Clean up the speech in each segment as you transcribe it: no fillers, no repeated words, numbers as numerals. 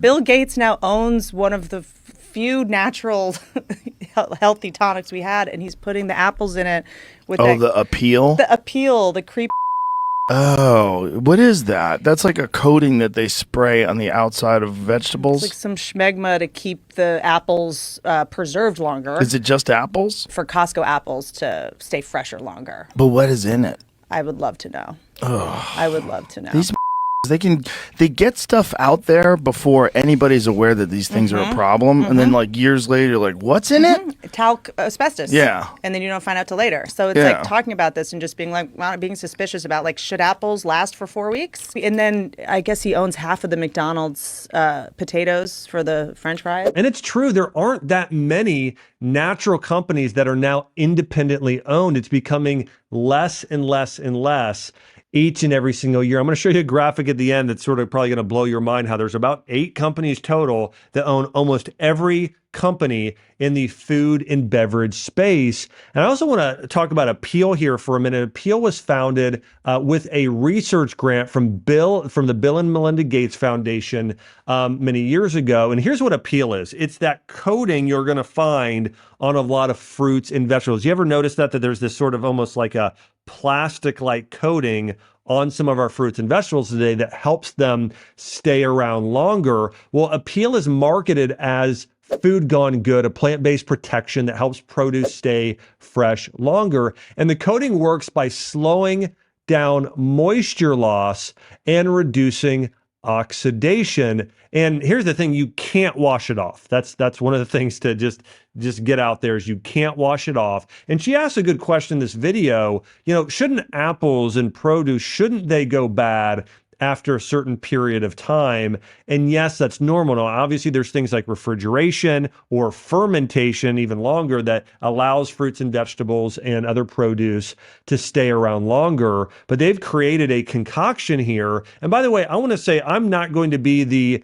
Bill Gates now owns one of the few natural healthy tonics we had, and he's putting the apples in it with the Apeel? The Apeel, the creep. Oh, what is that? That's like a coating that they spray on the outside of vegetables? It's like some schmegma to keep the apples preserved longer. Is it just apples? For Costco apples to stay fresher longer. But what is in it? I would love to know. Oh, I would love to know. These they get stuff out there before anybody's aware that these things are a problem, and then like years later, you're like, "What's in it?" Talc, asbestos. Yeah, and then you don't find out till later. So it's like talking about this and just being like, being suspicious about like, should apples last for 4 weeks? And then I guess he owns half of the McDonald's potatoes for the French fries. And it's true, there aren't that many natural companies that are now independently owned. It's becoming less and less and less each and every single year. I'm going to show you a graphic at the end that's sort of probably going to blow your mind, how there's about 8 companies total that own almost every company in the food and beverage space. And I also want to talk about Apeel here for a minute. Apeel was founded with a research grant from the Bill and Melinda Gates Foundation many years ago. And here's what Apeel is. It's that coating you're going to find on a lot of fruits and vegetables. You ever notice that there's this sort of almost like a plastic-like coating on some of our fruits and vegetables today that helps them stay around longer? Well, Apeel is marketed as Food Gone Good, a plant-based protection that helps produce stay fresh longer. And the coating works by slowing down moisture loss and reducing oxidation. And here's the thing, you can't wash it off. That's one of the things to just get out there, is you can't wash it off. And she asked a good question in this video, shouldn't apples and produce, shouldn't they go bad after a certain period of time? And yes, that's normal. Now, obviously, there's things like refrigeration or fermentation, even longer, that allows fruits and vegetables and other produce to stay around longer. But they've created a concoction here. And by the way, I want to say I'm not going to be the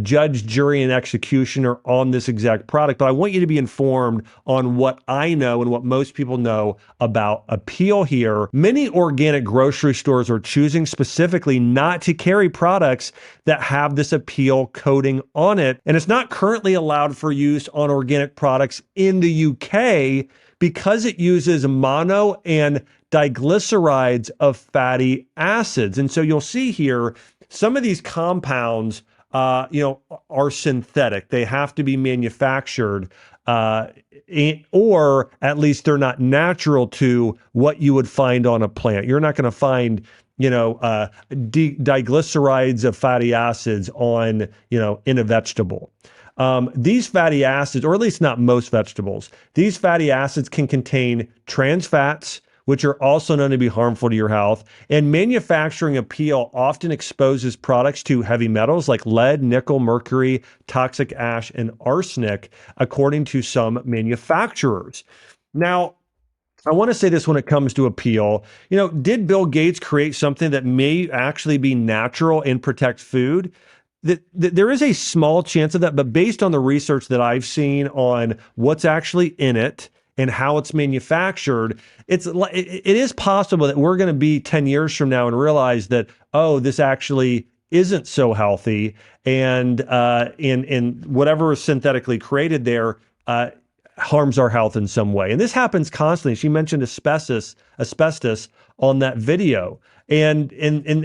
judge, jury, and executioner on this exact product, but I want you to be informed on what I know and what most people know about Apeel here. Many organic grocery stores are choosing specifically not to carry products that have this Apeel coating on it, and it's not currently allowed for use on organic products in the UK because it uses mono and diglycerides of fatty acids. And so you'll see here, some of these compounds, are synthetic. They have to be manufactured, or at least they're not natural to what you would find on a plant. You're not going to find, diglycerides of fatty acids on, in a vegetable. These fatty acids, or at least not most vegetables, these fatty acids can contain trans fats, which are also known to be harmful to your health. And manufacturing Apeel often exposes products to heavy metals like lead, nickel, mercury, toxic ash, and arsenic, according to some manufacturers. Now, I want to say this when it comes to Apeel. Did Bill Gates create something that may actually be natural and protect food? There is a small chance of that, but based on the research that I've seen on what's actually in it and how it's manufactured, it is possible that we're going to be 10 years from now and realize that, this actually isn't so healthy, and whatever is synthetically created there harms our health in some way. And this happens constantly. She mentioned asbestos on that video. And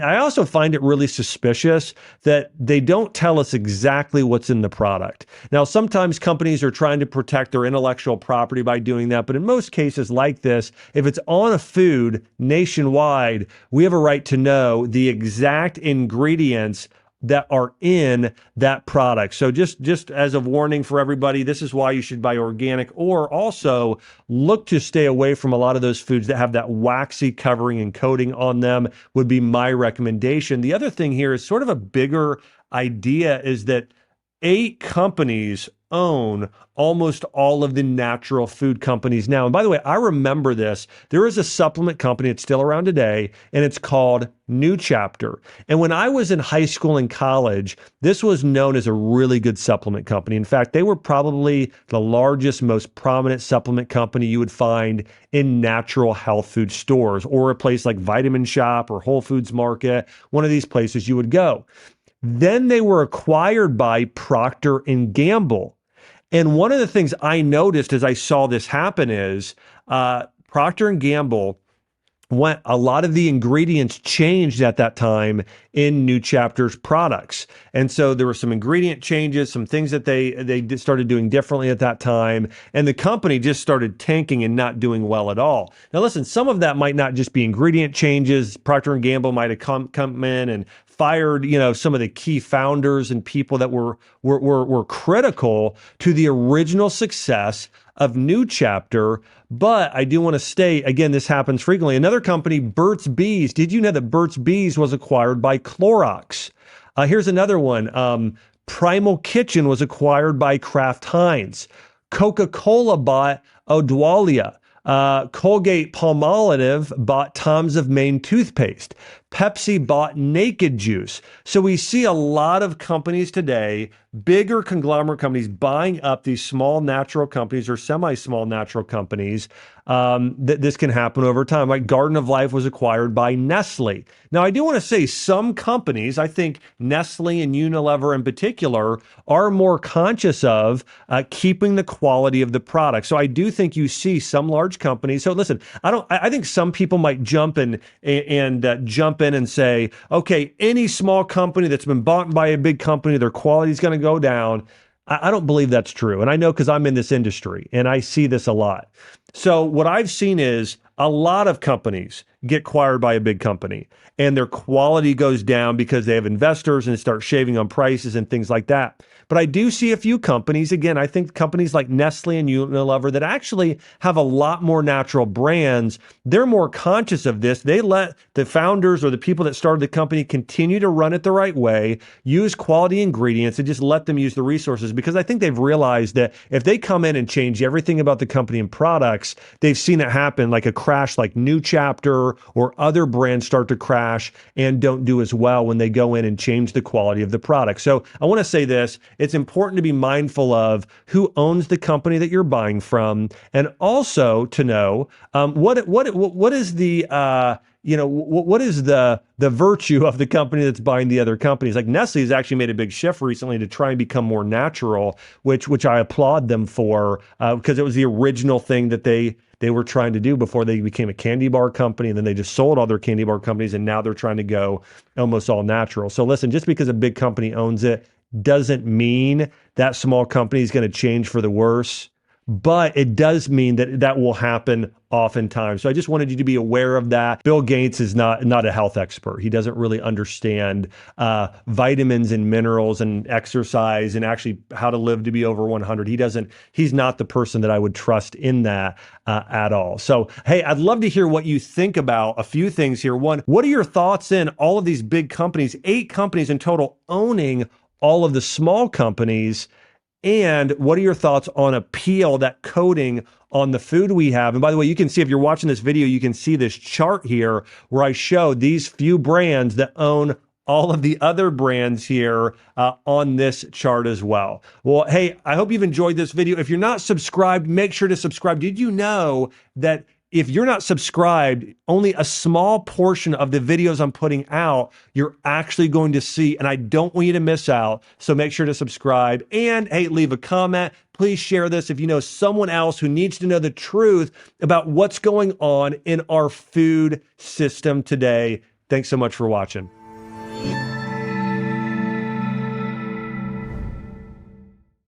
I also find it really suspicious that they don't tell us exactly what's in the product. Now, sometimes companies are trying to protect their intellectual property by doing that, but in most cases like this, if it's on a food nationwide, we have a right to know the exact ingredients that are in that product. So just as a warning for everybody, this is why you should buy organic, or also look to stay away from a lot of those foods that have that waxy covering and coating on them, would be my recommendation. The other thing here is sort of a bigger idea, is that 8 companies own almost all of the natural food companies now. And by the way, I remember this. There is a supplement company, it's still around today, and it's called New Chapter. And when I was in high school and college, this was known as a really good supplement company. In fact, they were probably the largest, most prominent supplement company you would find in natural health food stores, or a place like Vitamin Shop or Whole Foods Market, one of these places you would go. Then they were acquired by Procter and Gamble. And one of the things I noticed as I saw this happen is Procter and Gamble a lot of the ingredients changed at that time in New Chapter's products. And so there were some ingredient changes, some things that they started doing differently at that time. And the company just started tanking and not doing well at all. Now, listen, some of that might not just be ingredient changes. Procter and Gamble might have come in and fired, some of the key founders and people that were critical to the original success of New Chapter. But I do want to state, again, this happens frequently. Another company, Burt's Bees. Did you know that Burt's Bees was acquired by Clorox? Here's another one. Primal Kitchen was acquired by Kraft Heinz. Coca-Cola bought Odwalla. Colgate Palmolive bought Tom's of Maine toothpaste. Pepsi bought Naked Juice. So we see a lot of companies today, bigger conglomerate companies, buying up these small natural companies or semi-small natural companies. This can happen over time. Like Garden of Life was acquired by Nestle. Now, I do want to say some companies, I think Nestle and Unilever in particular, are more conscious of keeping the quality of the product. So I do think you see some large companies. So listen, I think some people might jump in and say, okay, any small company that's been bought by a big company, their quality is going to go down. I don't believe that's true. And I know because I'm in this industry and I see this a lot. So what I've seen is a lot of companies get acquired by a big company and their quality goes down because they have investors and start shaving on prices and things like that. But I do see a few companies, again, I think companies like Nestle and Unilever that actually have a lot more natural brands. They're more conscious of this. They let the founders or the people that started the company continue to run it the right way, use quality ingredients, and just let them use the resources. Because I think they've realized that if they come in and change everything about the company and products, they've seen it happen, like a crash like New Chapter or other brands start to crash and don't do as well when they go in and change the quality of the product. So I want to say this. It's important to be mindful of who owns the company that you're buying from, and also to know what is the what is the virtue of the company that's buying the other companies. Like Nestle has actually made a big shift recently to try and become more natural, which I applaud them for because it was the original thing that they were trying to do before they became a candy bar company, and then they just sold all their candy bar companies, and now they're trying to go almost all natural. So listen, just because a big company owns it doesn't mean that small company is going to change for the worse, but it does mean that will happen oftentimes. So I just wanted you to be aware of that. Bill Gates is not a health expert. He doesn't really understand vitamins and minerals and exercise and actually how to live to be over 100. He's not the person that I would trust in that at all. So, hey, I'd love to hear what you think about a few things here. One, what are your thoughts in all of these big companies, 8 companies in total, owning all of the small companies? And what are your thoughts on Apeel, that coating on the food we have? And by the way, you can see, if you're watching this video, you can see this chart here where I show these few brands that own all of the other brands here on this chart as well. Well, hey, I hope you've enjoyed this video. If you're not subscribed, make sure to subscribe. Did you know that if you're not subscribed, only a small portion of the videos I'm putting out, you're actually going to see, and I don't want you to miss out. So make sure to subscribe, and hey, leave a comment. Please share this if you know someone else who needs to know the truth about what's going on in our food system today. Thanks so much for watching.